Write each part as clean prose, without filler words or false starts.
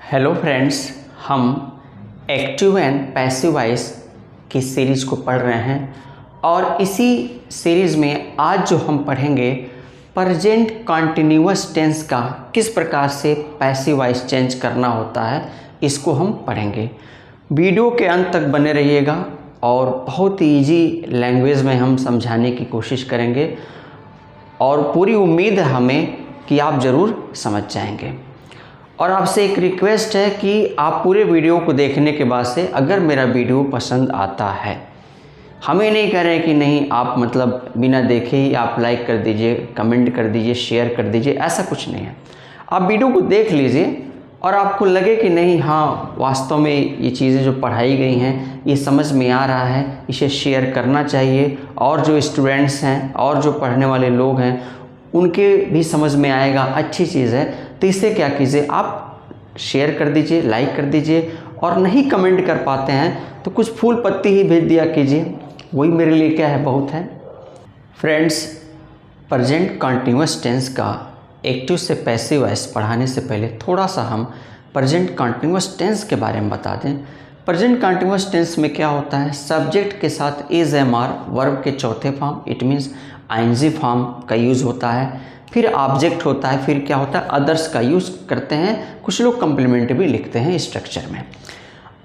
Hello friends, हम active and passive voice की series को पढ़ रहे हैं और इसी सीरीज़ में आज जो हम पढ़ेंगे प्रेजेंट कंटिन्यूअस टेंस का किस प्रकार से पैसिव वॉइस चेंज करना होता है, इसको हम पढ़ेंगे। वीडियो के अंत तक बने रहिएगा और बहुत ही ईजी लैंग्वेज में हम समझाने की कोशिश करेंगे और पूरी उम्मीद है हमें कि आप ज़रूर समझ जाएंगे। और आपसे एक रिक्वेस्ट है कि आप पूरे वीडियो को देखने के बाद से अगर मेरा वीडियो पसंद आता है, हमें नहीं कह रहे कि नहीं आप मतलब बिना देखे ही आप लाइक कर दीजिए, कमेंट कर दीजिए, शेयर कर दीजिए, ऐसा कुछ नहीं है। आप वीडियो को देख लीजिए और आपको लगे कि नहीं हाँ वास्तव में ये चीज़ें जो पढ़ाई गई हैं ये समझ में आ रहा है, इसे शेयर करना चाहिए और जो स्टूडेंट्स हैं और जो पढ़ने वाले लोग हैं उनके भी समझ में आएगा, अच्छी चीज़ है, तो इसे क्या कीजिए आप शेयर कर दीजिए, लाइक कर दीजिए। और नहीं कमेंट कर पाते हैं तो कुछ फूल पत्ती ही भेज दिया कीजिए, वही मेरे लिए क्या है, बहुत है। फ्रेंड्स, प्रेजेंट कंटिन्यूअस टेंस का एक्टिव से पैसिव वॉइस पढ़ाने से पहले थोड़ा सा हम प्रेजेंट कंटिन्यूअस टेंस के बारे में बता दें। प्रेजेंट कंटिन्यूअस टेंस में क्या होता है, सब्जेक्ट के साथ इज एम आर वर्ब के चौथे form it means ING form का यूज़ होता है, फिर ऑब्जेक्ट होता है, फिर क्या होता है अदर्स का यूज़ करते हैं, कुछ लोग कम्प्लीमेंट भी लिखते हैं स्ट्रक्चर में।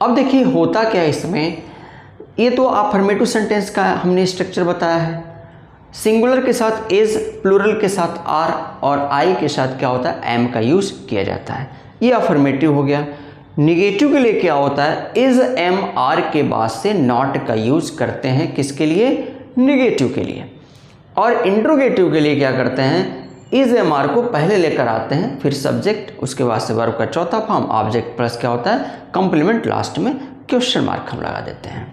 अब देखिए होता क्या है इसमें, ये तो अफर्मेटिव सेंटेंस का हमने स्ट्रक्चर बताया है। सिंगुलर के साथ इज, प्लूरल के साथ आर और आई के साथ क्या होता है एम का यूज़ किया जाता है, ये अफर्मेटिव हो गया। निगेटिव के लिए क्या होता है, इज एम आर के बाद से नॉट का यूज़ करते हैं, किसके लिए, निगेटिव के लिए। और इंट्रोगेटिव के लिए क्या करते हैं, इज एम आर को पहले लेकर आते हैं, फिर सब्जेक्ट, उसके बाद से वर्ब का चौथा फॉर्म ऑब्जेक्ट प्लस क्या होता है कंप्लीमेंट, लास्ट में क्वेश्चन मार्क हम लगा देते हैं।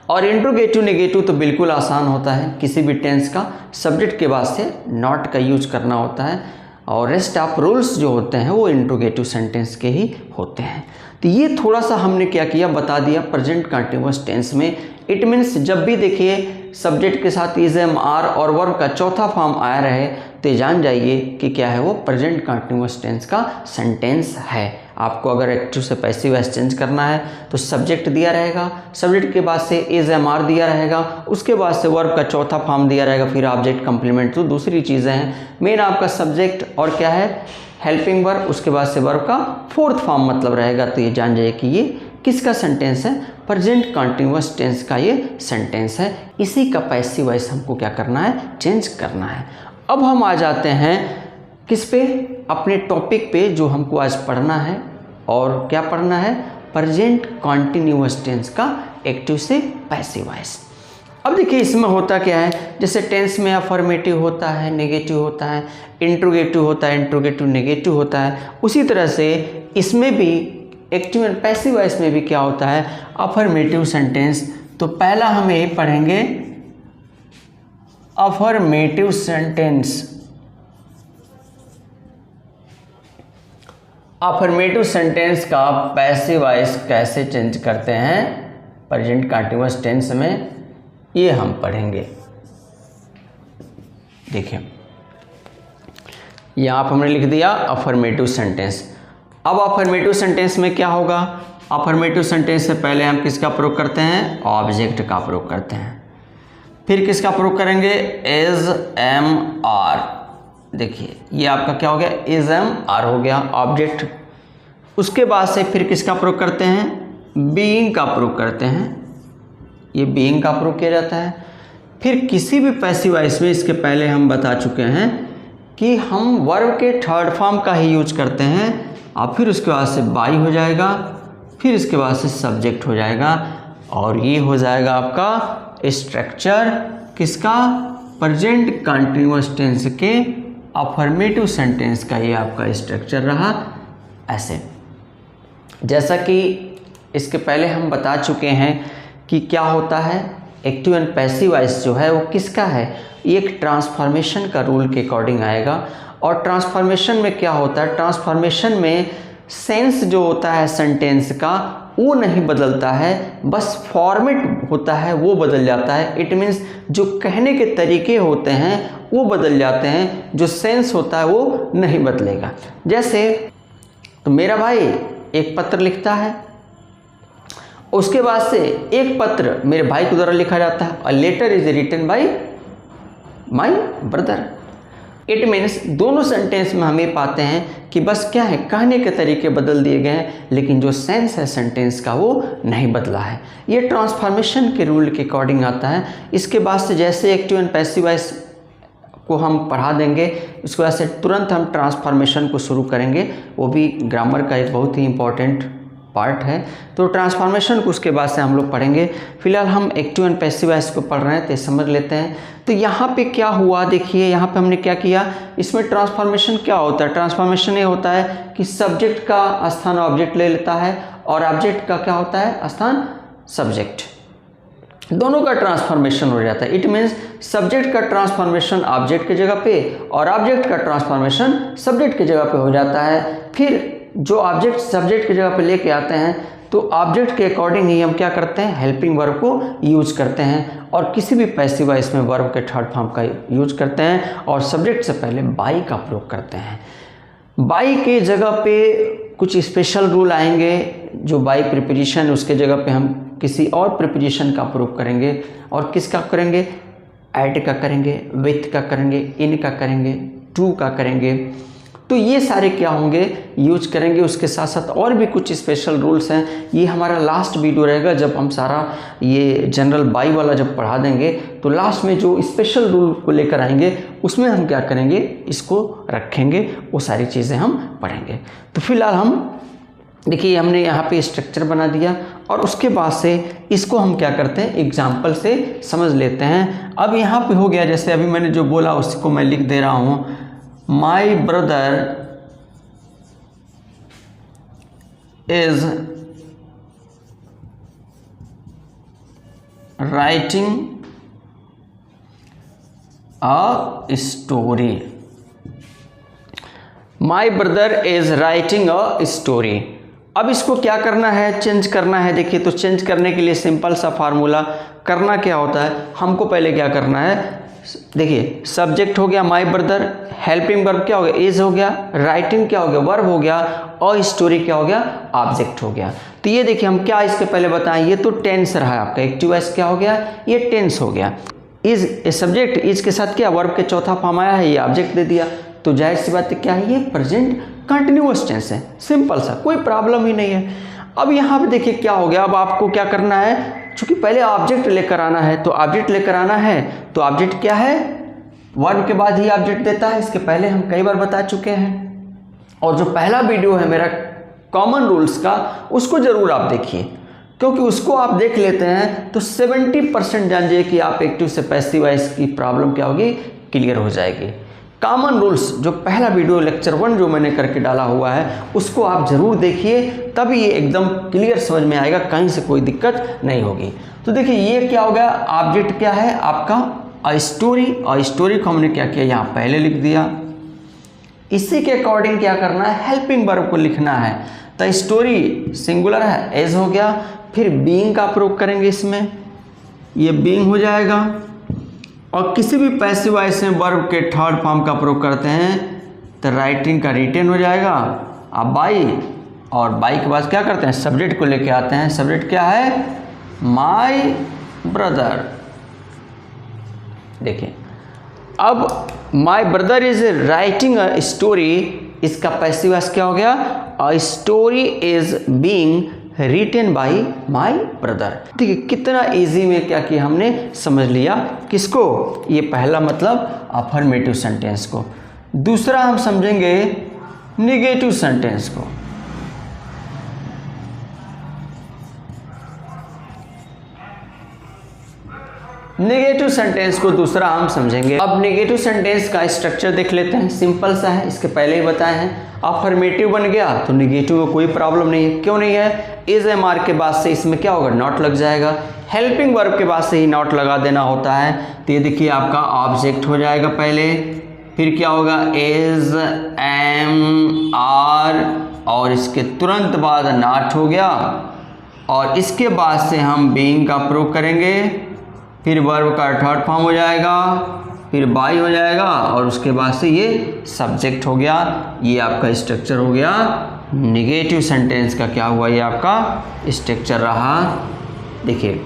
और इंट्रोगेटिव नेगेटिव तो बिल्कुल आसान होता है, किसी भी टेंस का सब्जेक्ट के बाद से नॉट का यूज करना होता है और रेस्ट ऑफ रूल्स जो होते हैं वो इंट्रोगेटिव सेंटेंस के ही होते हैं। तो ये थोड़ा सा हमने क्या किया, बता दिया प्रेजेंट कंटिन्यूअस टेंस में इट मीन्स जब भी देखिए सब्जेक्ट के साथ इज एम आर और वर्ब का चौथा फॉर्म आया रहे तो जान जाइए कि क्या है वो प्रेजेंट कंटिन्यूअस टेंस का सेंटेंस है। आपको अगर एक्टिव से पैसिव वॉइस चेंज करना है तो सब्जेक्ट दिया रहेगा, सब्जेक्ट के बाद से इज एम आर दिया रहेगा, उसके बाद से वर्ब का चौथा फॉर्म दिया रहेगा, फिर ऑब्जेक्ट कंप्लीमेंट, तो दूसरी चीज़ें हैं। मेन आपका सब्जेक्ट और क्या है हेल्पिंग वर्ब, उसके बाद से वर्ब का फोर्थ फॉर्म मतलब रहेगा, तो ये जान जाइए कि ये किसका सेंटेंस है, प्रेजेंट कंटिन्यूअस टेंस का ये सेंटेंस है। इसी का पैसिव वॉइस हमको क्या करना है, चेंज करना है। अब हम आ जाते हैं किस पे, अपने टॉपिक पे जो हमको आज पढ़ना है। और क्या पढ़ना है, प्रेजेंट कंटिन्यूअस टेंस का एक्टिव से पैसिव वॉइस। अब देखिए इसमें होता क्या है, जैसे टेंस में अफर्मेटिव होता है, नेगेटिव होता है, इंट्रोगेटिव होता है, इंट्रोगेटिव नेगेटिव होता है, उसी तरह से इसमें भी एक्टिव एंड पैसिव वॉइस में भी क्या होता है, अफर्मेटिव सेंटेंस। तो पहला हम यही पढ़ेंगे अफर्मेटिव सेंटेंस। अफर्मेटिव सेंटेंस का पैसिव वॉइस कैसे चेंज करते हैं प्रेजेंट कंटिन्यूअस टेंस में, ये हम पढ़ेंगे। देखिए यहाँ पर हमने लिख दिया अफर्मेटिव सेंटेंस। अब अफर्मेटिव सेंटेंस में क्या होगा, अफर्मेटिव सेंटेंस से पहले हम किसका प्रयोग करते हैं, ऑब्जेक्ट का प्रयोग करते हैं। फिर किसका प्रयोग करेंगे, इज एम आर। देखिए ये आपका क्या हो गया, इज एम आर हो गया ऑब्जेक्ट। उसके बाद से फिर किसका प्रयोग करते हैं, बीइंग का प्रयोग करते हैं, ये बीइंग का प्रयोग किया जाता है। फिर किसी भी पैसिव वॉइस में इसके पहले हम बता चुके हैं कि हम वर्ब के थर्ड फॉर्म का ही यूज करते हैं और फिर उसके बाद से बाई हो जाएगा, फिर इसके बाद से सब्जेक्ट हो जाएगा और ये हो जाएगा आपका स्ट्रक्चर किसका, प्रेजेंट कंटिन्यूअस टेंस के अफर्मेटिव सेंटेंस का ये आपका स्ट्रक्चर रहा। ऐसे जैसा कि इसके पहले हम बता चुके हैं कि क्या होता है, एक्टिव एंड पैसिव वॉइस जो है वो किसका है, एक ट्रांसफॉर्मेशन का रूल के अकॉर्डिंग आएगा। और ट्रांसफॉर्मेशन में क्या होता है, ट्रांसफॉर्मेशन में सेंस जो होता है सेंटेंस का वो नहीं बदलता है, बस फॉर्मेट होता है वो बदल जाता है। इट मीन्स जो कहने के तरीके होते हैं वो बदल जाते हैं, जो सेंस होता है वो नहीं बदलेगा। जैसे तो मेरा भाई एक पत्र लिखता है, उसके बाद से एक पत्र मेरे भाई के द्वारा लिखा जाता है, a letter is written by my brother. It means दोनों सेंटेंस में हम ये पाते हैं कि बस क्या है, कहने के तरीके बदल दिए गए हैं, लेकिन जो सेंस है सेंटेंस का वो नहीं बदला है। ये ट्रांसफॉर्मेशन के रूल के अकॉर्डिंग आता है। इसके बाद से जैसे एक्टिव एंड पैसिव वॉइस को हम पढ़ा देंगे, उसके बाद से तुरंत हम ट्रांसफॉर्मेशन को शुरू करेंगे, वो भी ग्रामर का एक बहुत ही इम्पॉर्टेंट पार्ट है। तो ट्रांसफॉर्मेशन को उसके बाद से हम लोग पढ़ेंगे। फिलहाल हम एक्टिव एंड पैसिव वॉइस को पढ़ रहे हैं, तो समझ लेते हैं। तो यहाँ पे क्या हुआ, देखिए यहाँ पे हमने क्या किया, इसमें ट्रांसफॉर्मेशन क्या होता है। ट्रांसफॉर्मेशन ये होता है कि सब्जेक्ट का स्थान ऑब्जेक्ट ले लेता है और ऑब्जेक्ट का क्या होता है, स्थान सब्जेक्ट, दोनों का ट्रांसफॉर्मेशन हो जाता है। इट मीन्स सब्जेक्ट का ट्रांसफॉर्मेशन ऑब्जेक्ट की जगह पे और ऑब्जेक्ट का ट्रांसफॉर्मेशन सब्जेक्ट की जगह पे हो जाता है। फिर जो ऑब्जेक्ट सब्जेक्ट की जगह पे लेके आते हैं, तो ऑब्जेक्ट के अकॉर्डिंग ही हम क्या करते हैं, हेल्पिंग वर्ब को यूज करते हैं, और किसी भी पैसिव वॉइस में वर्ब के थर्ड फॉर्म का यूज करते हैं, और सब्जेक्ट से पहले बाई का प्रयोग करते हैं। बाई के जगह पे कुछ स्पेशल रूल आएंगे, जो बाई प्रीपोजिशन उसके जगह पे हम किसी और प्रीपोजिशन का प्रयोग करेंगे, और किसका करेंगे, एट का करेंगे, विथ का करेंगे, इन का करेंगे, टू का करेंगे। तो ये सारे क्या होंगे, यूज करेंगे। उसके साथ साथ और भी कुछ स्पेशल रूल्स हैं। ये हमारा लास्ट वीडियो रहेगा, जब हम सारा ये जनरल बाई वाला जब पढ़ा देंगे, तो लास्ट में जो स्पेशल रूल को लेकर आएंगे उसमें हम क्या करेंगे, इसको रखेंगे, वो सारी चीज़ें हम पढ़ेंगे। तो फिलहाल हम देखिए हमने यहाँ पे स्ट्रक्चर बना दिया, और उसके बाद से इसको हम क्या करते हैं, एग्जाम्पल से समझ लेते हैं। अब यहाँ पे हो गया, जैसे अभी मैंने जो बोला उसको मैं लिख दे रहा हूँ, my brother is writing a story. My brother is writing a story. अब इसको क्या करना है, चेंज करना है। देखिए, तो चेंज करने के लिए सिंपल सा फार्मूला करना क्या होता है, हमको पहले क्या करना है, देखिए सब्जेक्ट हो गया माई ब्रदर, हेल्पिंग वर्ब क्या हो गया, इज हो गया, राइटिंग क्या हो गया, वर्ब हो गया, और स्टोरी क्या हो गया, ऑब्जेक्ट हो गया। तो ये देखिए हम क्या इसके पहले बताएं, ये तो टेंस रहा आपका, एक्टिव वॉइस क्या हो गया, ये टेंस हो गया। इज ए सब्जेक्ट, इज के साथ क्या वर्ब के चौथा फॉर्म आया है, ये ऑब्जेक्ट दे दिया, तो जाहिर सी बात है क्या है, ये प्रेजेंट कंटिन्यूअस टेंस है, सिंपल सा, कोई प्रॉब्लम ही नहीं है। अब यहाँ पे देखिए क्या हो गया, अब आपको क्या करना है, चूंकि पहले ऑब्जेक्ट लेकर आना है, तो ऑब्जेक्ट लेकर आना है, तो ऑब्जेक्ट क्या है, वर्ब के बाद ही ऑब्जेक्ट देता है। इसके पहले हम कई बार बता चुके हैं, और जो पहला वीडियो है मेरा कॉमन रूल्स का, उसको जरूर आप देखिए, क्योंकि उसको आप देख लेते हैं तो 70% जान जाइए कि आप एक्टिव से पैसिव वॉइस की प्रॉब्लम क्या होगी, क्लियर हो जाएगी। कॉमन रूल्स जो पहला वीडियो लेक्चर 1 जो मैंने करके डाला हुआ है, उसको आप ज़रूर देखिए, तभी ये एकदम क्लियर समझ में आएगा, कहीं से कोई दिक्कत नहीं होगी। तो देखिए ये क्या हो गया, ऑब्जेक्ट क्या है आपका, अ स्टोरी, और स्टोरी को हमने क्या किया, यहाँ पहले लिख दिया। इसी के अकॉर्डिंग क्या करना है, हेल्पिंग वर्ब को लिखना है। तो स्टोरी सिंगुलर है, एज हो गया, फिर बीइंग का प्रयोग करेंगे इसमें, ये बीइंग हो जाएगा, और किसी भी पैसिव वॉइस में वर्ब के थर्ड फॉर्म का प्रयोग करते हैं तो राइटिंग का रिटेन हो जाएगा। अब बाई, और बाई के बाद क्या करते हैं, सब्जेक्ट को लेके आते हैं। सब्जेक्ट क्या है, माई ब्रदर। देखिए अब my brother is writing a story, इसका पैसिव वॉइस क्या हो गया, a story is being written by my brother. ठीक है, कितना इजी में क्या किया हमने, समझ लिया। किसको, ये पहला मतलब अफर्मेटिव सेंटेंस को। दूसरा हम समझेंगे निगेटिव सेंटेंस को। नेगेटिव सेंटेंस को दूसरा हम समझेंगे। अब नेगेटिव सेंटेंस का स्ट्रक्चर देख लेते हैं, सिंपल सा है, इसके पहले ही बताए हैं। अफर्मेटिव बन गया तो नेगेटिव में कोई प्रॉब्लम नहीं है, क्यों नहीं है, इज एम आर के बाद से इसमें क्या होगा, नॉट लग जाएगा। हेल्पिंग वर्ब के बाद से ही नॉट लगा देना होता है। तो ये देखिए आपका ऑब्जेक्ट हो जाएगा पहले, फिर क्या होगा, इज एम आर, और इसके तुरंत बाद नॉट हो गया, और इसके बाद से हम बीइंग का प्रयोग करेंगे, फिर वर्ब का थर्ड फॉर्म हो जाएगा, फिर बाई हो जाएगा, और उसके बाद से ये सब्जेक्ट हो गया। ये आपका स्ट्रक्चर हो गया निगेटिव सेंटेंस का क्या हुआ, ये आपका स्ट्रक्चर रहा। देखिए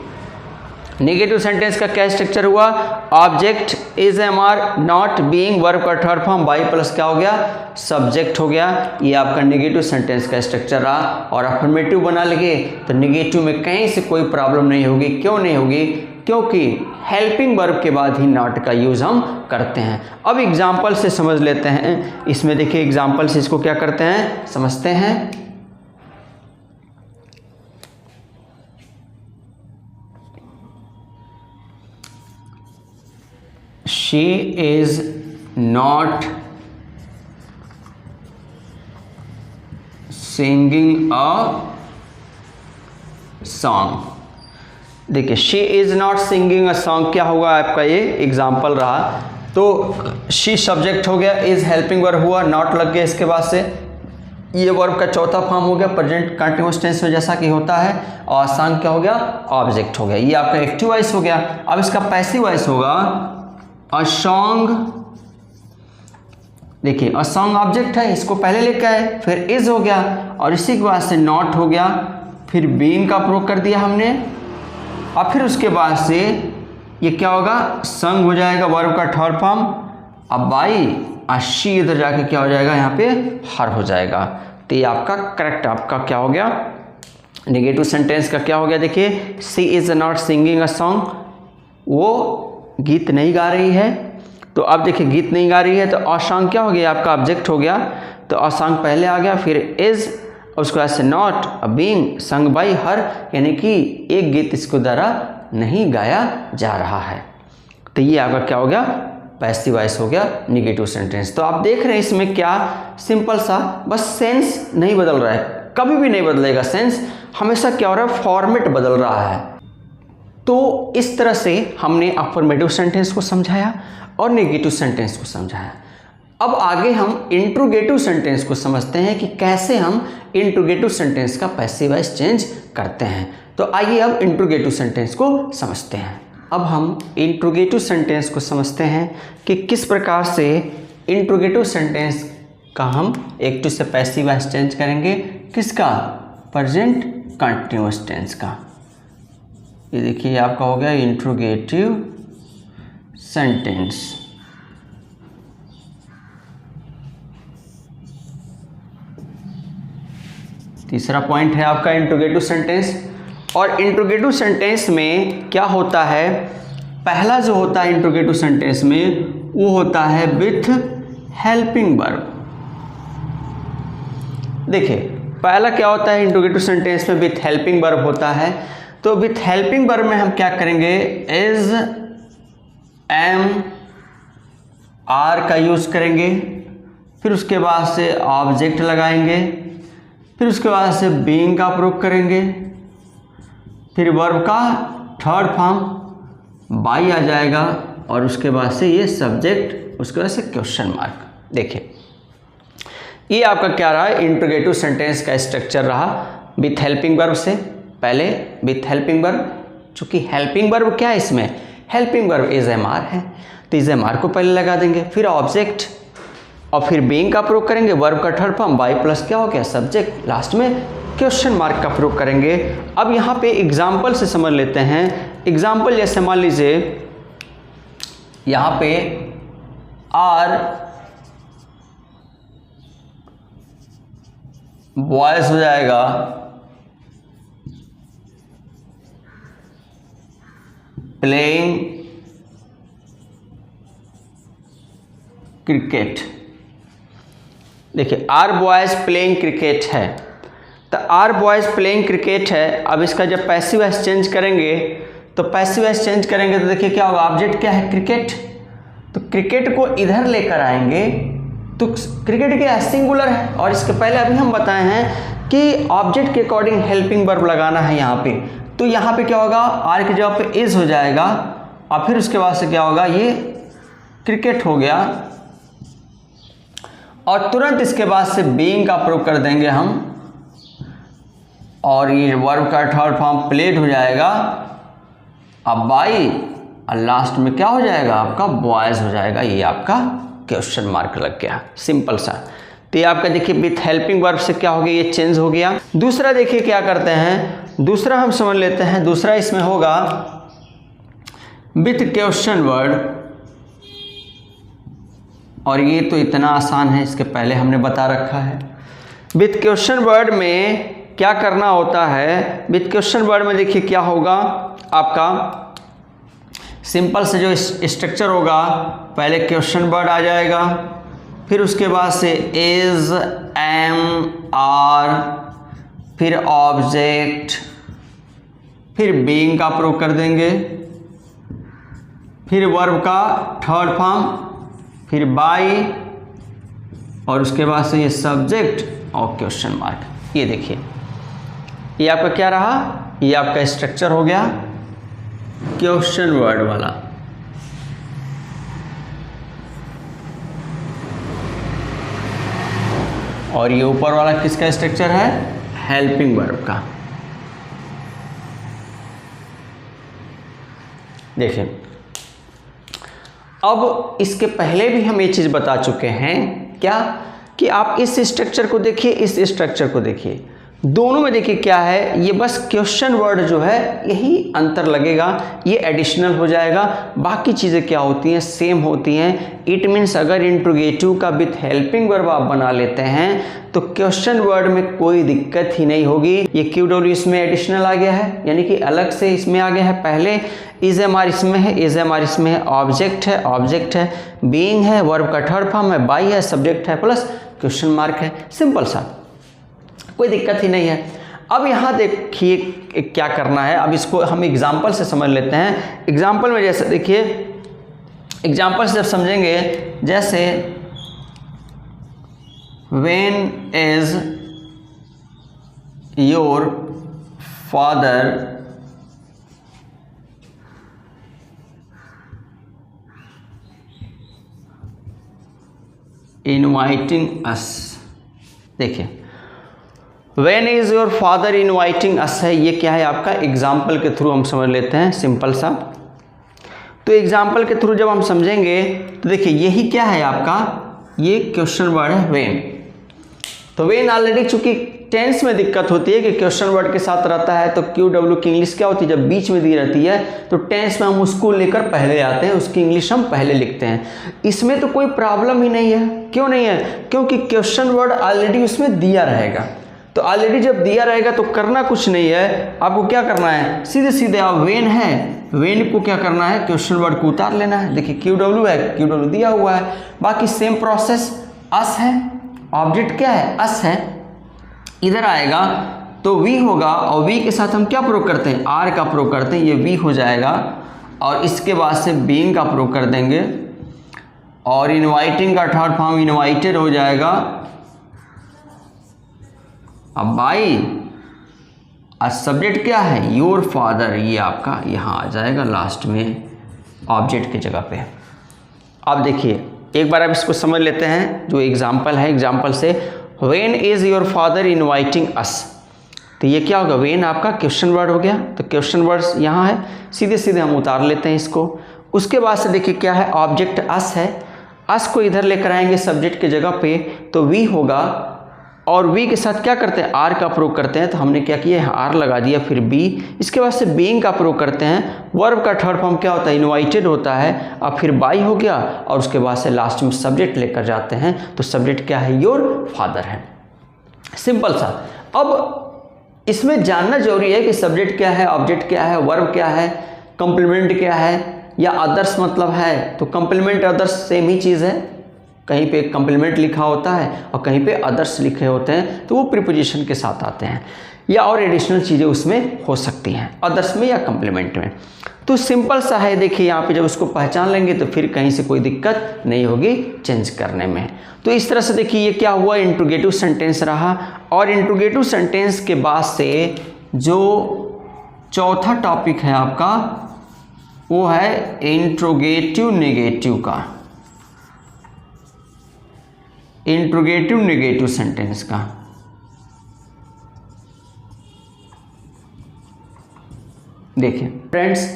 नेगेटिव सेंटेंस का क्या स्ट्रक्चर हुआ, object is am are not being verb का थर्ड फॉर्म बाई प्लस क्या हो गया, सब्जेक्ट हो गया। ये आपका नेगेटिव सेंटेंस का स्ट्रक्चर रहा। और अफर्मेटिव बना लगे तो नेगेटिव में कहीं से कोई प्रॉब्लम नहीं होगी। क्यों नहीं होगी, क्योंकि हेल्पिंग वर्ब के बाद ही नॉट का यूज़ हम करते हैं। अब एग्जाम्पल से समझ लेते हैं। इसमें देखिए एग्जाम्पल से इसको क्या करते हैं, समझते हैं। She is not singing a song। देखिए she is not singing a song क्या होगा आपका, ये एग्जाम्पल रहा। तो she सब्जेक्ट हो गया, is हेल्पिंग वर्ब हुआ, नॉट लग गया इसके बाद से, ये वर्ब का चौथा फॉर्म हो गया प्रेजेंट कंटिन्यूअस टेंस में जैसा कि होता है। और सॉन्ग क्या हो गया, ऑब्जेक्ट हो गया। ये आपका एक्टिव वॉइस हो गया। अब इसका पैसिव वॉइस होगा अ सॉन्ग। देखिए अ सॉन्ग ऑब्जेक्ट है, इसको पहले लेकर आए, फिर इज हो गया और इसी के बाद से नॉट हो गया, फिर बीइंग का प्रयोग कर दिया हमने, और फिर उसके बाद से ये क्या होगा, संग हो जाएगा वर्ब का थर्ड फॉर्म। अब बाई अशी इधर जाके क्या हो जाएगा, यहाँ पे हर हो जाएगा। तो ये आपका करेक्ट आपका क्या हो गया, नेगेटिव सेंटेंस का क्या हो गया। देखिए she is not singing a song, वो गीत नहीं गा रही है। तो अब देखिए गीत नहीं गा रही है तो असॉन्ग क्या हो गया, आपका ऑब्जेक्ट हो गया। तो असॉन्ग पहले आ गया, फिर इज, उसके बाद से नॉट, बीइंग, संग बाई हर, यानी कि एक गीत इसको द्वारा नहीं गाया जा रहा है। तो ये आपका क्या हो गया, पैसिव वॉइस हो गया, नेगेटिव सेंटेंस। तो आप देख रहे हैं इसमें क्या सिंपल सा, बस सेंस नहीं बदल रहा है, कभी भी नहीं बदलेगा सेंस, हमेशा क्या हो रहा है, फॉर्मेट बदल रहा है। तो इस तरह से हमने अफर्मेटिव सेंटेंस को समझाया और नेगेटिव सेंटेंस को समझाया। अब आगे हम इंट्रोगेटिव सेंटेंस को समझते हैं कि कैसे हम इंट्रोगेटिव सेंटेंस का पैसिव वॉइस चेंज करते हैं। तो आइए अब इंट्रोगेटिव सेंटेंस को समझते हैं। अब हम इंट्रोगेटिव सेंटेंस को समझते हैं कि किस प्रकार से इंट्रोगेटिव सेंटेंस का हम एक्टिव से पैसिव वॉइस चेंज करेंगे। किसका, प्रेजेंट कंटिन्यूअस टेंस का। ये देखिए आपका हो गया इंट्रोगेटिव सेंटेंस। तीसरा पॉइंट है आपका इंट्रोगेटिव सेंटेंस। और इंट्रोगेटिव सेंटेंस में क्या होता है, पहला जो होता है इंट्रोगेटिव सेंटेंस में वो होता है विथ हेल्पिंग वर्ब। देखिए पहला क्या होता है इंट्रोगेटिव सेंटेंस में, विथ हेल्पिंग वर्ब होता है। तो विथ हेल्पिंग वर्ब में हम क्या करेंगे, इज, एम, आर का यूज करेंगे, फिर उसके बाद से ऑब्जेक्ट लगाएंगे, फिर उसके बाद से बीइंग का प्रयोग करेंगे, फिर वर्ब का थर्ड फॉर्म बाई आ जाएगा और उसके बाद से ये सब्जेक्ट, उसके बाद से क्वेश्चन मार्क। देखिए ये आपका क्या रहा, इंट्रोगेटिव सेंटेंस का स्ट्रक्चर रहा विथ हेल्पिंग वर्ब से। पहले विथ हेल्पिंग वर्ब, चूंकि हेल्पिंग वर्ब क्या है इसमें, helping verb is am are है, तो इज एम आर को पहले लगा देंगे, फिर ऑब्जेक्ट और फिर बीइंग का प्रयोग करेंगे, वर्ब का थर्ड फॉर्म बाई प्लस क्या हो गया, सब्जेक्ट, लास्ट में क्वेश्चन मार्क का प्रयोग करेंगे। अब यहाँ पे एग्जाम्पल से समझ लेते हैं। एग्जाम्पल जैसे मान लीजिए यहाँ पे आर बॉयज हो जाएगा, प्लेइंग क्रिकेट। देखिए आर बॉयज प्लेइंग क्रिकेट है, तो आर बॉयज प्लेइंग क्रिकेट है। अब इसका जब पैसिव वॉइस चेंज करेंगे तो पैसिव वॉइस चेंज करेंगे तो देखिए क्या होगा, ऑब्जेक्ट क्या है, क्रिकेट, तो क्रिकेट को इधर लेकर आएंगे तो क्रिकेट क्या है, सिंगुलर है। और इसके पहले अभी हम बताए हैं कि ऑब्जेक्ट के अकॉर्डिंग हेल्पिंग वर्ब लगाना है यहाँ पे। तो यहाँ पे क्या होगा, आर की जगह पे इज हो जाएगा और फिर उसके बाद से क्या होगा, ये क्रिकेट हो गया और तुरंत इसके बाद से बीइंग का प्रयोग कर देंगे हम और ये वर्ब का थर्ड फॉर्म प्लेड हो जाएगा। अब बाई और लास्ट में क्या हो जाएगा, आपका बॉयज हो जाएगा। ये आपका क्वेश्चन मार्क लग गया, सिंपल सा। तो ये आपका देखिए विथ हेल्पिंग वर्ब से क्या हो गया, ये चेंज हो गया। दूसरा देखिए क्या करते हैं, दूसरा हम समझ लेते हैं। दूसरा इसमें होगा विथ क्वेश्चन वर्ड, और ये तो इतना आसान है, इसके पहले हमने बता रखा है। विथ क्वेश्चन वर्ड में क्या करना होता है, विथ क्वेश्चन वर्ड में देखिए क्या होगा आपका, सिंपल से जो स्ट्रक्चर होगा, पहले क्वेश्चन वर्ड आ जाएगा, फिर उसके बाद से इज, एम, आर, फिर ऑब्जेक्ट, फिर बीइंग का प्रयोग कर देंगे, फिर वर्ब का थर्ड फॉर्म, फिर बाई, और उसके बाद से ये सब्जेक्ट और क्वेश्चन मार्क। ये देखिए ये आपका क्या रहा, ये आपका स्ट्रक्चर हो गया क्वेश्चन वर्ड वाला। और ये ऊपर वाला किसका स्ट्रक्चर है, हेल्पिंग वर्ब का। देखिए अब इसके पहले भी हम ये चीज़ बता चुके हैं क्या, कि आप इस स्ट्रक्चर को देखिए, इस स्ट्रक्चर को देखिए, दोनों में देखिए क्या है, ये बस क्वेश्चन वर्ड जो है यही अंतर लगेगा, ये एडिशनल हो जाएगा, बाकी चीज़ें क्या होती हैं, सेम होती हैं। इट मीन्स अगर इंट्रोगेटिव का विथ हेल्पिंग वर्ब आप बना लेते हैं तो क्वेश्चन वर्ड में कोई दिक्कत ही नहीं होगी। ये QW इसमें एडिशनल आ गया है, यानी कि अलग से इसमें आ गया है। पहले इज एम आर इसमें है, इज एम आर इसमें है, ऑब्जेक्ट है, बीइंग है, वर्ब का थर्ड फॉर्म है, बाई है, सब्जेक्ट है, प्लस क्वेश्चन मार्क है। सिंपल सा, कोई दिक्कत ही नहीं है। अब यहाँ देखिए क्या करना है, अब इसको हम एग्जाम्पल से समझ लेते हैं। एग्जाम्पल में जैसे देखिए, एग्जाम्पल से जब समझेंगे, जैसे when is your father inviting us, देखिए When is your father inviting us है, ये क्या है आपका, एग्जाम्पल के थ्रू हम समझ लेते हैं, सिंपल सा। तो एग्जाम्पल के थ्रू जब हम समझेंगे तो देखिए यही क्या है आपका, ये क्वेश्चन वर्ड है when। तो when ऑलरेडी चूंकि टेंस में दिक्कत होती है कि क्वेश्चन वर्ड के साथ रहता है, तो QW की इंग्लिश क्या होती है, जब बीच में दी रहती है तो टेंस में हम उसको लेकर पहले आते हैं, उसकी इंग्लिश हम पहले लिखते हैं। इसमें तो कोई प्रॉब्लम ही नहीं है। क्यों नहीं है, क्योंकि क्वेश्चन वर्ड ऑलरेडी उसमें दिया रहेगा। तो ऑलरेडी जब दिया रहेगा तो करना कुछ नहीं है, आपको क्या करना है, सीधे सीधे आप वेन है, वेन को क्या करना है, क्वेश्चन वर्ड को उतार लेना है। देखिए QW है, QW दिया हुआ है, बाकी सेम प्रोसेस। अस है, ऑब्जेक्ट क्या है, अस है, इधर आएगा तो वी होगा, और वी के साथ हम क्या प्रयोग करते हैं, आर का प्रयोग करते हैं, ये वी हो जाएगा, और इसके बाद से बीइंग का प्रयोग कर देंगे, और इनवाइटिंग का थर्ड फॉर्म इनवाइटेड हो जाएगा। अब बाई, सब्जेक्ट क्या है, योर फादर, ये आपका यहाँ आ जाएगा लास्ट में ऑब्जेक्ट की जगह पे। अब देखिए एक बार आप इसको समझ लेते हैं, जो एग्जाम्पल है, एग्जाम्पल से when is your father inviting us, तो ये क्या होगा, व्हेन आपका क्वेश्चन वर्ड हो गया, तो क्वेश्चन वर्ड यहाँ है, सीधे सीधे हम उतार लेते हैं इसको। उसके बाद से देखिए क्या है, ऑब्जेक्ट अस है, अस को इधर लेकर आएंगे सब्जेक्ट की जगह पे, तो वी होगा, और वी के साथ क्या करते हैं, आर का प्रयोग करते हैं, तो हमने क्या किया, आर लगा दिया, फिर बी, इसके बाद से बीइंग का प्रयोग करते हैं, वर्ब का थर्ड फॉर्म क्या होता है, इनवाइटेड होता है, अब फिर बाई हो गया, और उसके बाद से लास्ट में सब्जेक्ट लेकर जाते हैं, तो सब्जेक्ट क्या है, योर फादर है। सिंपल सा। अब इसमें जानना जरूरी है कि सब्जेक्ट क्या है, ऑब्जेक्ट क्या है, वर्ब क्या है, कंप्लीमेंट क्या है, या अदर्स मतलब है, तो कंप्लीमेंट अदर्स सेम ही चीज़ है, कहीं पे कंप्लीमेंट लिखा होता है और कहीं पे अदर्स लिखे होते हैं, तो वो प्रीपोजिशन के साथ आते हैं, या और एडिशनल चीज़ें उसमें हो सकती हैं, अदर्स में या कंप्लीमेंट में। तो सिंपल सा है, देखिए यहाँ पे जब उसको पहचान लेंगे तो फिर कहीं से कोई दिक्कत नहीं होगी चेंज करने में। तो इस तरह से देखिए ये क्या हुआ, इंट्रोगेटिव सेंटेंस रहा, और इंट्रोगेटिव सेंटेंस के बाद से जो चौथा टॉपिक है आपका वो है इंट्रोगेटिव नेगेटिव का, इंट्रोगेटिव नेगेटिव सेंटेंस का। देखिए फ्रेंड्स,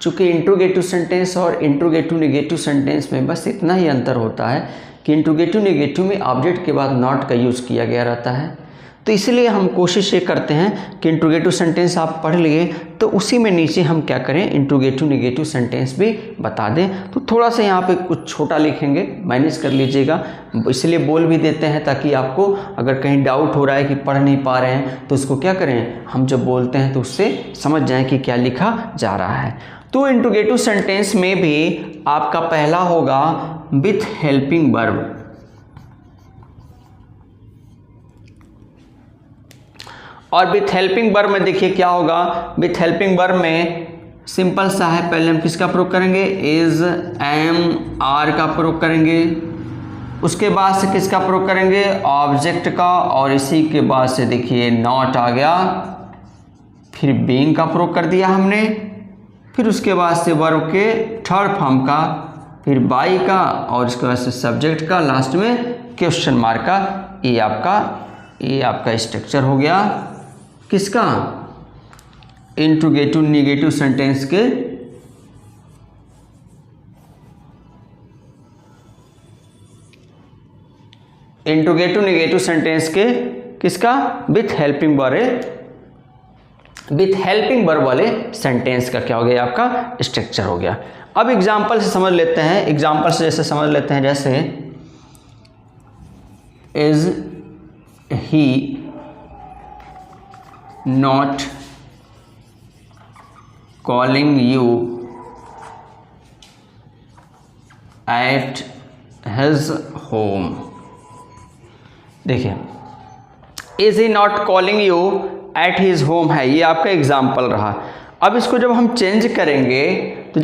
चूंकि इंट्रोगेटिव सेंटेंस और इंट्रोगेटिव नेगेटिव सेंटेंस में बस इतना ही अंतर होता है कि इंट्रोगेटिव नेगेटिव में ऑब्जेक्ट के बाद नॉट का यूज़ किया गया रहता है। तो इसलिए हम कोशिश ये करते हैं कि इंट्रोगेटिव सेंटेंस आप पढ़ लिए तो उसी में नीचे हम क्या करें, इंट्रोगेटिव नेगेटिव सेंटेंस भी बता दें। तो थोड़ा सा यहाँ पे कुछ छोटा लिखेंगे, मैनेज कर लीजिएगा, इसलिए बोल भी देते हैं ताकि आपको अगर कहीं डाउट हो रहा है कि पढ़ नहीं पा रहे हैं तो उसको क्या करें, हम जब बोलते हैं तो उससे समझ जाएं कि क्या लिखा जा रहा है। तो इंट्रोगेटिव सेंटेंस में भी आपका पहला होगा विथ हेल्पिंग वर्ब। और विथ हेल्पिंग वर्ब में देखिए क्या होगा, विथ हेल्पिंग वर्ब में सिंपल सा है, पहले हम किसका प्रयोग करेंगे, इज, एम, आर का प्रयोग करेंगे, उसके बाद से किसका प्रयोग करेंगे, ऑब्जेक्ट का, और इसी के बाद से देखिए नॉट आ गया, फिर बीइंग का प्रयोग कर दिया हमने, फिर उसके बाद से वर्ब के थर्ड फॉर्म का, फिर बाई का, और उसके बाद से सब्जेक्ट का, लास्ट में क्वेश्चन मार्क का। ये आपका स्ट्रक्चर हो गया किसका, इंट्रोगेटिव नेगेटिव सेंटेंस के इंट्रोगेटिव नेगेटिव सेंटेंस के किसका, with helping verb, with helping verb वाले सेंटेंस का क्या हो गया, आपका स्ट्रक्चर हो गया। अब एग्जांपल से समझ लेते हैं, एग्जांपल से जैसे समझ लेते हैं, जैसे is he not calling you at his home. देखिए is he not calling you at his home है, ये आपका एग्जाम्पल रहा। अब इसको जब हम चेंज करेंगे तो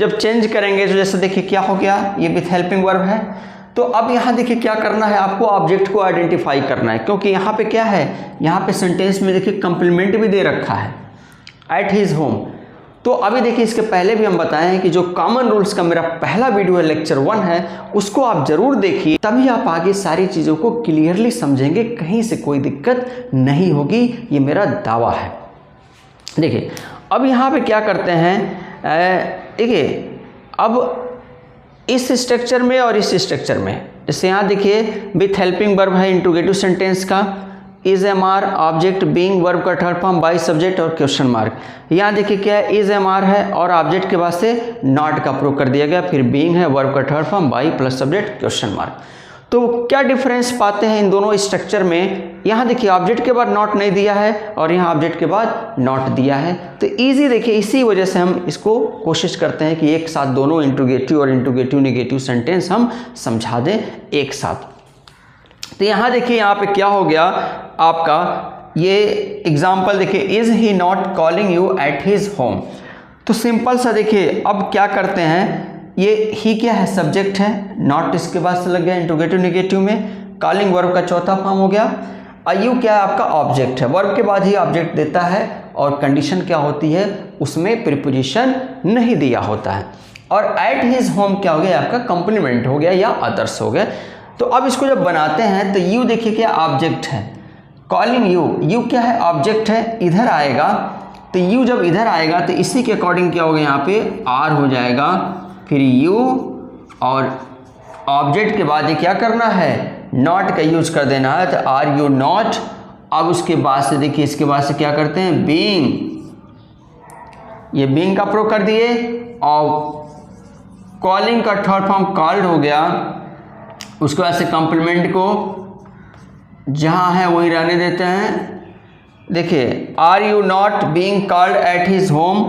जैसे देखिए क्या हो गया, ये विथ हेल्पिंग वर्ब है। तो अब यहाँ देखिए क्या करना है, आपको ऑब्जेक्ट को आइडेंटिफाई करना है, क्योंकि यहाँ पे क्या है, यहाँ पे सेंटेंस में देखिए कंप्लीमेंट भी दे रखा है, एट हिज होम। तो अभी देखिए इसके पहले भी हम बताए हैं कि जो कॉमन रूल्स का मेरा पहला वीडियो है, लेक्चर 1 है, उसको आप जरूर देखिए, तभी आप आगे सारी चीज़ों को क्लियरली समझेंगे, कहीं से कोई दिक्कत नहीं होगी, ये मेरा दावा है। देखिए अब यहाँ पे क्या करते हैं, देखिए अब इस स्ट्रक्चर में और इस स्ट्रक्चर में, जैसे यहाँ देखिए विथ हेल्पिंग वर्ब है इंट्रोगेटिव सेंटेंस का, is am are, object, being, verb का थर्ड फॉर्म, बाई, सब्जेक्ट और क्वेश्चन मार्क। यहाँ देखिए क्या है, इज एम आर है और ऑब्जेक्ट के बाद से नॉट का प्रयोग कर दिया गया, फिर बीइंग है, वर्ब का third form, by plus subject question mark. तो क्या डिफरेंस पाते हैं इन दोनों स्ट्रक्चर में, यहाँ देखिए ऑब्जेक्ट के बाद नॉट नहीं दिया है और यहाँ ऑब्जेक्ट के बाद नॉट दिया है। तो इजी देखिए, इसी वजह से हम इसको कोशिश करते हैं कि एक साथ दोनों इंट्रोगेटिव और इंट्रोगेटिव नेगेटिव सेंटेंस हम समझा दें एक साथ। तो यहाँ देखिए यहाँ पे क्या हो गया आपका, ये एग्जाम्पल देखिए, is he not calling you at his home. तो सिंपल सा देखिए अब क्या करते हैं, ये ही क्या है, सब्जेक्ट है, नॉट इसके बाद से लग गया इंट्रोगेटिव नेगेटिव में, कॉलिंग वर्ब का चौथा फॉर्म हो गया, यू क्या है आपका ऑब्जेक्ट है, वर्ब के बाद ही ऑब्जेक्ट देता है, और कंडीशन क्या होती है, उसमें प्रीपोजिशन नहीं दिया होता है, और एट हिज होम क्या हो गया आपका, कंप्लीमेंट हो गया या अदर्स हो गया। तो अब इसको जब बनाते हैं तो यू देखिए क्या ऑब्जेक्ट है, कॉलिंग यू क्या है, ऑब्जेक्ट है, इधर आएगा, तो यू जब इधर आएगा तो इसी के अकॉर्डिंग क्या होगा, यहाँ पे आर हो जाएगा, फिर यू, और ऑब्जेक्ट के बाद ये क्या करना है, नॉट का यूज कर देना है, तो आर यू नॉट। अब उसके बाद से देखिए, इसके बाद से क्या करते हैं, बीइंग, ये बीइंग का प्रयोग कर दिए, और कॉलिंग का थर्ड फॉर्म कॉल्ड हो गया, उसके बाद से कंप्लीमेंट को जहाँ है वही रहने देते हैं। देखिए are you not being called at his home,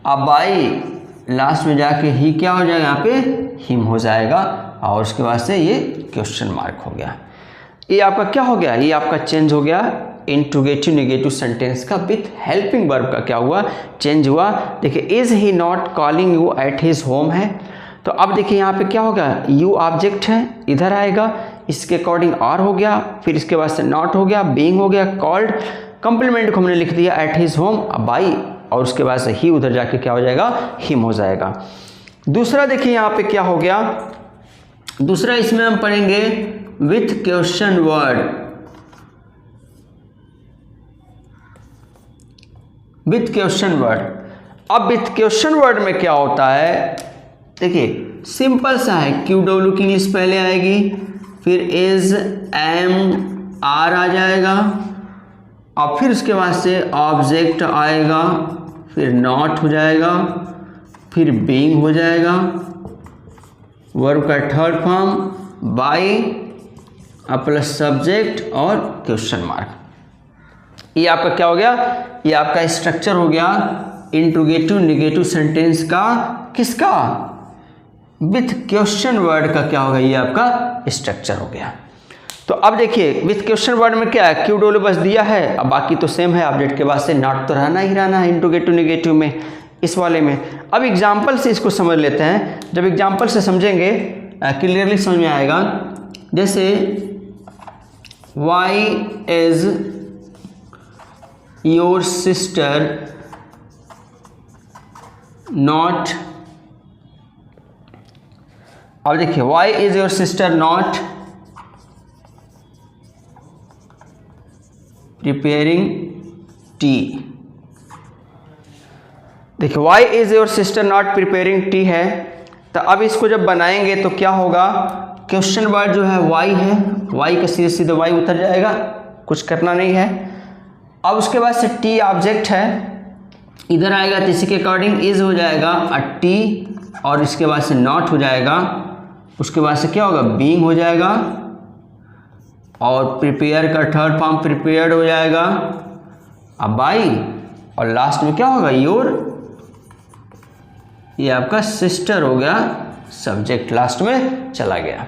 अब बाई लास्ट में जाके ही क्या हो जाएगा, यहाँ पे हिम हो जाएगा, और उसके बाद से ये क्वेश्चन मार्क हो गया। ये आपका क्या हो गया, ये आपका चेंज हो गया, इंट्रोगेटिव नेगेटिव सेंटेंस का विथ हेल्पिंग वर्ब का क्या हुआ, चेंज हुआ। देखिए is he not calling you at his home है, तो अब देखिए यहाँ पे क्या होगा, यू ऑब्जेक्ट है, इधर आएगा, इसके अकॉर्डिंग आर हो गया, फिर इसके बाद से नॉट हो गया, बीइंग हो गया, कॉल्ड, कंप्लीमेंट को हमने लिख दिया एट हिज होम, बाई, और उसके बाद से ही उधर जाके क्या हो जाएगा, हिम हो जाएगा। दूसरा देखिए यहाँ पे क्या हो गया, दूसरा इसमें हम पढ़ेंगे with question word, with question word. अब विथ क्वेश्चन वर्ड में क्या होता है, देखिए सिंपल सा है, क्यू डब्ल्यू की इंग्लिश पहले आएगी, फिर इज एम आर आ जाएगा, और फिर उसके बाद से ऑब्जेक्ट आएगा, फिर नॉट हो जाएगा, फिर बीइंग हो जाएगा, वर्ब का third form by plus subject और क्वेश्चन मार्क। ये आपका क्या हो गया, ये आपका स्ट्रक्चर हो गया इंट्रोगेटिव नेगेटिव सेंटेंस का, किसका, विथ क्वेश्चन वर्ड का क्या होगा, ये आपका स्ट्रक्चर हो गया। तो अब देखिए विथ क्वेश्चन वर्ड में क्या है, क्यू डब्ल्यू बस दिया है, अब बाकी तो सेम है, ऑब्जेक्ट के बाद से नॉट तो रहना ही रहना है इंट्रोगेटिव नेगेटिव में, इस वाले में। अब एग्जाम्पल से इसको समझ लेते हैं, जब एग्जाम्पल से समझेंगे क्लियरली समझ में आएगा। जैसे why is your sister not, अब देखिए why is your sister not preparing tea. देखिए why is your sister not preparing tea है, तो अब इसको जब बनाएंगे तो क्या होगा, क्वेश्चन वर्ड जो है वाई है, वाई का सीधे सीधे वाई उतर जाएगा, कुछ करना नहीं है। अब उसके बाद से टी ऑब्जेक्ट है, इधर आएगा तो इसी के अकॉर्डिंग इज हो जाएगा और टी, और इसके बाद से नॉट हो जाएगा, उसके बाद से क्या होगा बीइंग हो जाएगा, और प्रिपेयर का थर्ड फॉर्म प्रिपेयर्ड हो जाएगा, अब बाई, और लास्ट में क्या होगा योर, ये आपका सिस्टर हो गया, सब्जेक्ट लास्ट में चला गया।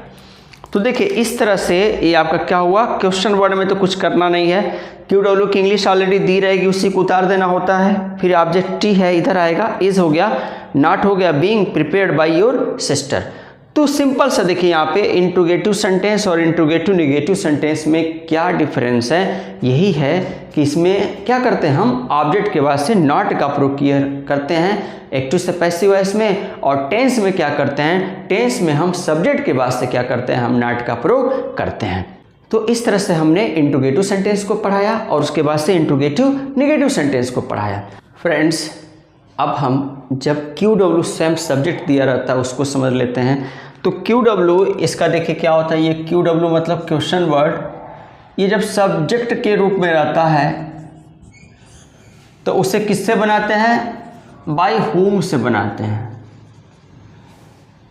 तो देखिए इस तरह से ये आपका क्या हुआ, क्वेश्चन वर्ड में तो कुछ करना नहीं है, क्यू डब्ल्यू की इंग्लिश ऑलरेडी दी रहेगी, उसी को उतार देना होता है, फिर ऑब्जेक्ट टी है, इधर आएगा, इज हो गया, नॉट हो गया, being prepared by your sister. तो सिंपल सा देखिए यहाँ पे इंट्रोगेटिव सेंटेंस और इंट्रोगेटिव नेगेटिव सेंटेंस में क्या डिफरेंस है, यही है कि इसमें क्या करते हैं हम ऑब्जेक्ट के बाद से नॉट का प्रयोग करते हैं एक्टिव से पैसिव वॉइस में, और टेंस में क्या करते हैं, टेंस में हम सब्जेक्ट के बाद से क्या करते हैं, हम नॉट का प्रयोग करते हैं। तो इस तरह से हमने इंट्रोगेटिव सेंटेंस को पढ़ाया और उसके बाद से इंट्रोगेटिव नेगेटिव सेंटेंस को पढ़ाया। फ्रेंड्स अब हम जब क्यू डब्ल्यू सेम सब्जेक्ट दिया रहता है उसको समझ लेते हैं। तो क्यू डब्ल्यू इसका देखिए क्या होता है, ये क्यू डब्ल्यू मतलब क्वेश्चन वर्ड, ये जब सब्जेक्ट के रूप में रहता है तो उसे किससे बनाते हैं, बाय होम से बनाते हैं।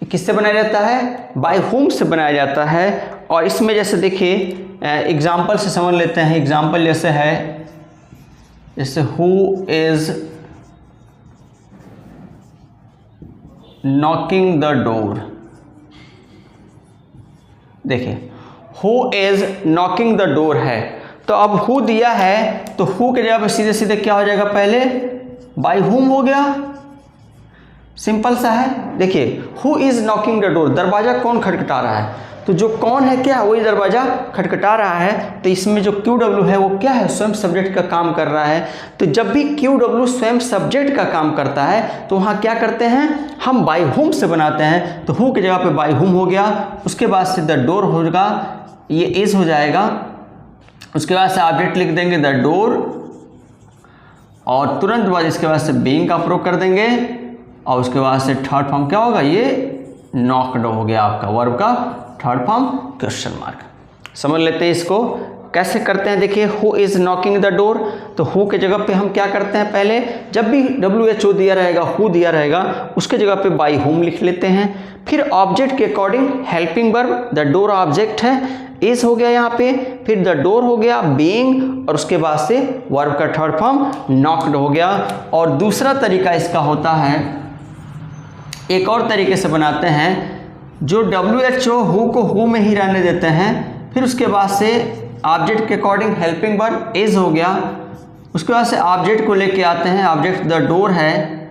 किससे बनाया जाता है, बाय होम से बनाया जाता है। और इसमें जैसे देखिए एग्जाम्पल से समझ लेते हैं, एग्जाम्पल जैसे है, जैसे who is knocking the door, देखिए who is knocking the door है, तो अब हु दिया है तो हु के जगह पे सीधे सीधे क्या हो जाएगा, पहले बाय होम हो गया, सिंपल सा है। देखिए who is knocking the door, दरवाजा कौन खटखटा रहा है, तो जो कौन है क्या, वही दरवाजा खटखटा रहा है, तो इसमें जो क्यू डब्ल्यू है वो क्या है, स्वयं सब्जेक्ट का काम कर रहा है। तो जब भी क्यू डब्ल्यू स्वयं सब्जेक्ट का काम करता है तो वहाँ क्या करते हैं, हम बाय होम से बनाते हैं। तो हु की जगह पे बाय होम हो गया, उसके बाद से द डोर होगा, ये इज हो जाएगा, उसके बाद से ऑब्जेक्ट लिख देंगे द डोर, और तुरंत बाद इसके बाद से बीइंग का प्रयोग कर देंगे, और उसके बाद से थर्ड फॉर्म क्या होगा, ये नॉक्ड हो गया आपका वर्ब का थर्ड फॉर्म क्वेश्चन मार्क। समझ लेते हैं इसको कैसे करते हैं। देखिए who is knocking the door, तो हु के जगह पे हम क्या करते हैं, पहले जब भी WHO दिया रहेगा, हु दिया रहेगा, उसके जगह पे बाय होम लिख लेते हैं। फिर ऑब्जेक्ट के according helping verb, the door object है, इज हो गया यहाँ पे, फिर द डोर हो गया, बीइंग, और उसके बाद से वर्ब का थर्ड फॉर्म नॉक्ड हो गया। और दूसरा तरीका इसका होता है, एक और तरीके से बनाते हैं, जो WHO हु को हु में ही रहने देते हैं, फिर उसके बाद से ऑब्जेक्ट के अकॉर्डिंग हेल्पिंग वर्ब इज हो गया, उसके बाद से ऑब्जेक्ट को लेके आते हैं, ऑब्जेक्ट द डोर है,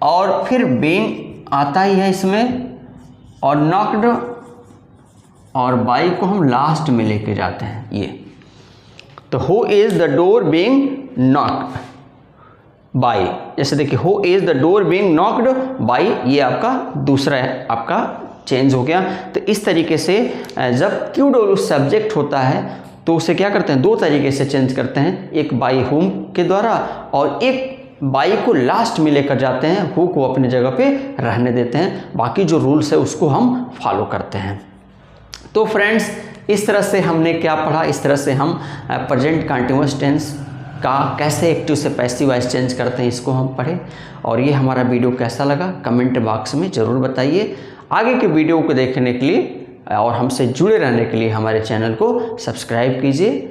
और फिर बीइंग आता ही है इसमें, और नॉक्ड और बाई को हम लास्ट में लेके जाते हैं। ये तो who is the door being knocked by, जैसे देखिए who is the door being knocked by, ये आपका दूसरा है, आपका चेंज हो गया। तो इस तरीके से जब क्यू डब्ल्यू सब्जेक्ट होता है तो उसे क्या करते हैं, दो तरीके से चेंज करते हैं, एक बाई होम के द्वारा और एक बाई को लास्ट में लेकर जाते हैं, हु को अपने जगह पे रहने देते हैं। बाकी जो रूल्स है उसको हम फॉलो करते हैं। तो फ्रेंड्स इस तरह से हमने क्या पढ़ा, इस तरह से हम प्रेजेंट कंटीन्यूअस टेंस का कैसे एक्टिव से पैसिव वॉइस चेंज करते हैं इसको हम पढ़े। और ये हमारा वीडियो कैसा लगा कमेंट बॉक्स में ज़रूर बताइए। आगे के वीडियो को देखने के लिए और हमसे जुड़े रहने के लिए हमारे चैनल को सब्सक्राइब कीजिए।